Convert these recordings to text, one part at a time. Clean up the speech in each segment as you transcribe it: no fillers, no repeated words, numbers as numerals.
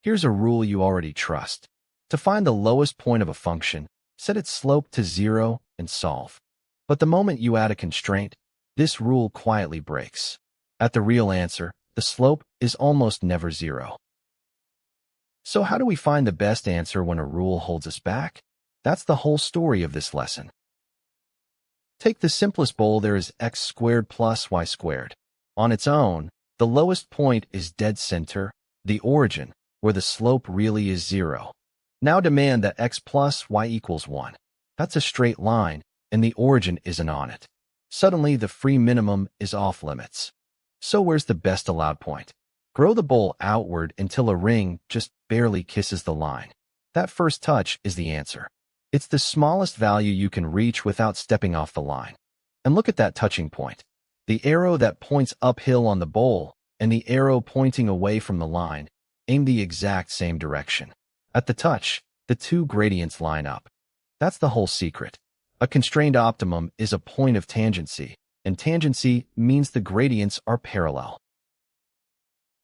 Here's a rule you already trust. To find the lowest point of a function, set its slope to 0 and solve. But the moment you add a constraint, this rule quietly breaks. At the real answer, the slope is almost never 0. So how do we find the best answer when a rule holds us back? That's the whole story of this lesson. Take the simplest bowl there is x squared plus y squared. On its own, the lowest point is dead center, the origin, where the slope really is 0. Now demand that x plus y equals 1. That's a straight line, and the origin isn't on it. Suddenly, the free minimum is off limits. So where's the best allowed point? Grow the bowl outward until a ring just barely kisses the line. That first touch is the answer. It's the smallest value you can reach without stepping off the line. And look at that touching point. The arrow that points uphill on the bowl and the arrow pointing away from the line aim the exact same direction. At the touch, the two gradients line up. That's the whole secret. A constrained optimum is a point of tangency, and tangency means the gradients are parallel.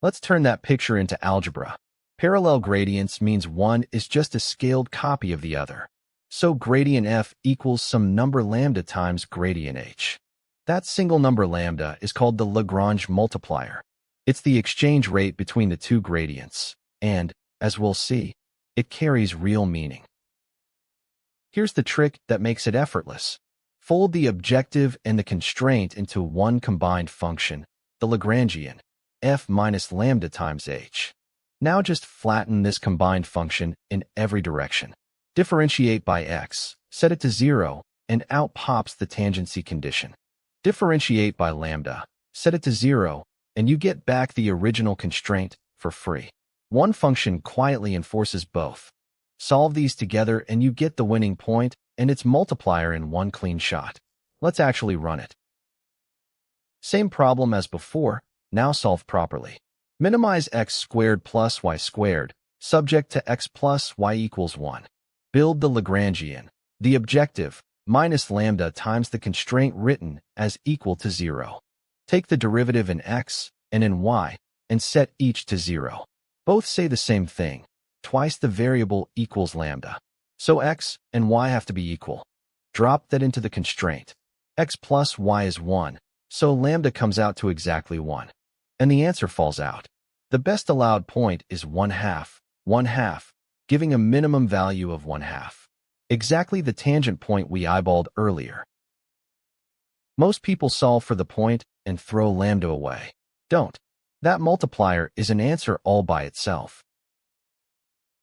Let's turn that picture into algebra. Parallel gradients means one is just a scaled copy of the other. So gradient f equals some number lambda times gradient h. That single number lambda is called the Lagrange multiplier. It's the exchange rate between the two gradients, and, as we'll see, it carries real meaning. Here's the trick that makes it effortless. Fold the objective and the constraint into one combined function, the Lagrangian, f minus lambda times h. Now just flatten this combined function in every direction. Differentiate by x, set it to 0, and out pops the tangency condition. Differentiate by lambda, set it to 0, and you get back the original constraint for free. One function quietly enforces both. Solve these together and you get the winning point and its multiplier in one clean shot. Let's actually run it. Same problem as before, now solve properly. Minimize x squared plus y squared, subject to x plus y equals 1. Build the Lagrangian, the objective, minus lambda times the constraint written as equal to 0. Take the derivative in x and in y and set each to 0. Both say the same thing. Twice the variable equals lambda. So x and y have to be equal. Drop that into the constraint. X plus y is 1, so lambda comes out to exactly 1. And the answer falls out. The best allowed point is 1/2, giving a minimum value of 1/2. Exactly the tangent point we eyeballed earlier. Most people solve for the point and throw lambda away. Don't. That multiplier is an answer all by itself.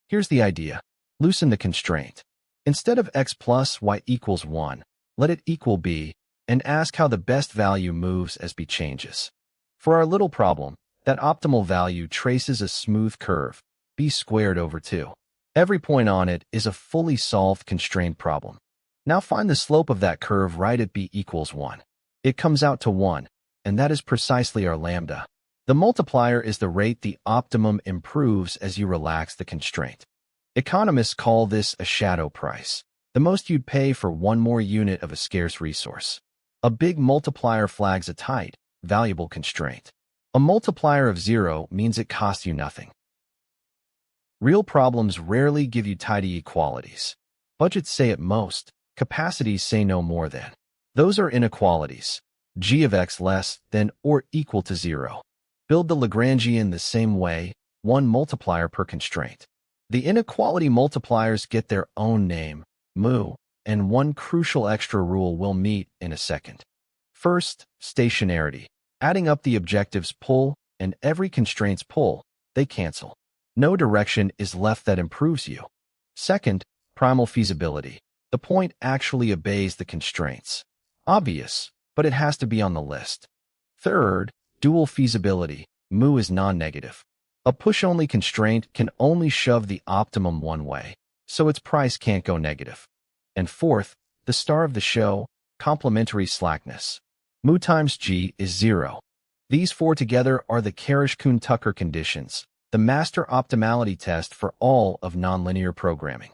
Here's the idea. Loosen the constraint. Instead of x plus y equals 1, let it equal b, and ask how the best value moves as b changes. For our little problem, that optimal value traces a smooth curve, b squared over 2. Every point on it is a fully solved constrained problem. Now find the slope of that curve right at b equals 1. It comes out to 1, and that is precisely our lambda. The multiplier is the rate the optimum improves as you relax the constraint. Economists call this a shadow price, the most you'd pay for one more unit of a scarce resource. A big multiplier flags a tight, valuable constraint. A multiplier of 0 means it costs you nothing. Real problems rarely give you tidy equalities. Budgets say at most, capacities say no more than. Those are inequalities. G of x less than or equal to 0. Build the Lagrangian the same way, one multiplier per constraint. The inequality multipliers get their own name, mu, and one crucial extra rule we'll meet in a second. First, stationarity. Adding up the objectives pull, and every constraint's pull, they cancel. No direction is left that improves you. Second, primal feasibility. The point actually obeys the constraints. Obvious, but it has to be on the list. Third, dual feasibility. Mu is non-negative. A push-only constraint can only shove the optimum one way, so its price can't go negative. And fourth, the star of the show, complementary slackness. Mu times g is 0. These four together are the Karush-Kuhn-Tucker conditions, the master optimality test for all of nonlinear programming.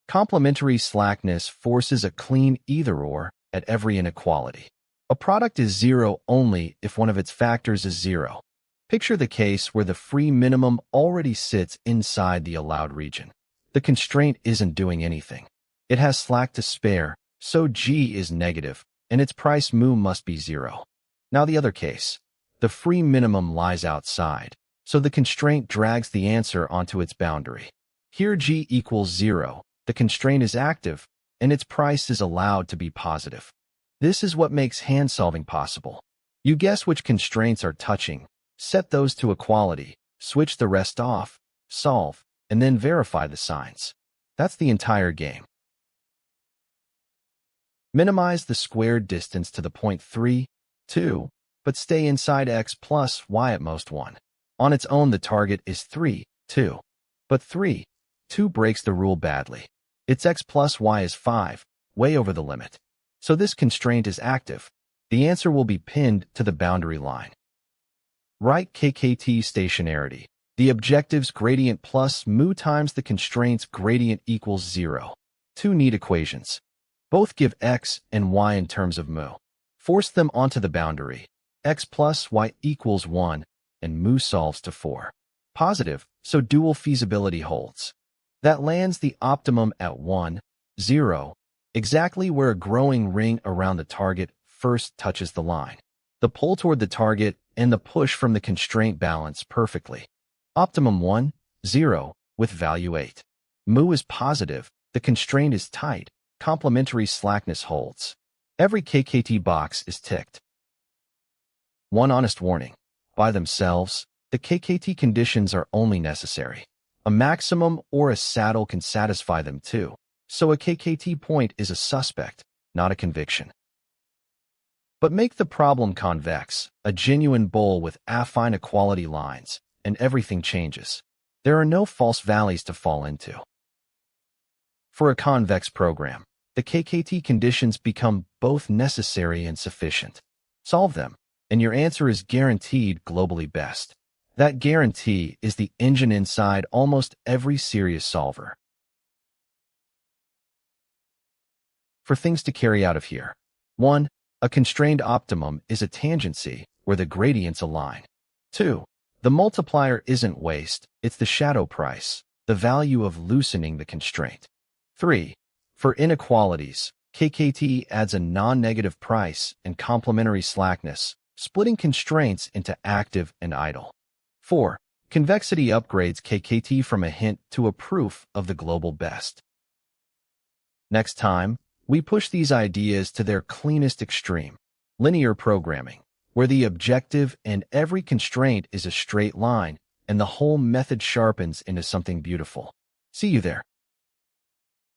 Complementary slackness forces a clean either-or at every inequality. A product is 0 only if one of its factors is 0. Picture the case where the free minimum already sits inside the allowed region. The constraint isn't doing anything. It has slack to spare, so g is negative, and its price mu must be 0. Now the other case. The free minimum lies outside, so the constraint drags the answer onto its boundary. Here g equals 0, the constraint is active, and its price is allowed to be positive. This is what makes hand-solving possible. You guess which constraints are touching, set those to equality, switch the rest off, solve, and then verify the signs. That's the entire game. Minimize the squared distance to the point 3, 2, but stay inside x plus y at most 1. On its own, the target is 3, 2. But 3, 2 breaks the rule badly. Its x plus y is 5, way over the limit. So this constraint is active. The answer will be pinned to the boundary line. Write KKT stationarity. The objective's gradient plus mu times the constraint's gradient equals 0. Two neat equations. Both give x and y in terms of mu. Force them onto the boundary. X plus y equals 1, and mu solves to 4. Positive, so dual feasibility holds. That lands the optimum at 1, 0, exactly where a growing ring around the target first touches the line. The pull toward the target and the push from the constraint balance perfectly. Optimum 1, 0, with value 8. Mu is positive, the constraint is tight, complementary slackness holds. Every KKT box is ticked. One honest warning. By themselves, the KKT conditions are only necessary. A maximum or a saddle can satisfy them too, so a KKT point is a suspect, not a conviction. But make the problem convex, a genuine bowl with affine equality lines, and everything changes. There are no false valleys to fall into. For a convex program, the KKT conditions become both necessary and sufficient. Solve them, and your answer is guaranteed globally best. That guarantee is the engine inside almost every serious solver. For things to carry out of here. 1. A constrained optimum is a tangency where the gradients align. 2. The multiplier isn't waste, it's the shadow price, the value of loosening the constraint. 3. For inequalities, KKT adds a non-negative price and complementary slackness, splitting constraints into active and idle. 4. Convexity upgrades KKT from a hint to a proof of the global best. Next time, we push these ideas to their cleanest extreme, linear programming, where the objective and every constraint is a straight line, and the whole method sharpens into something beautiful. See you there.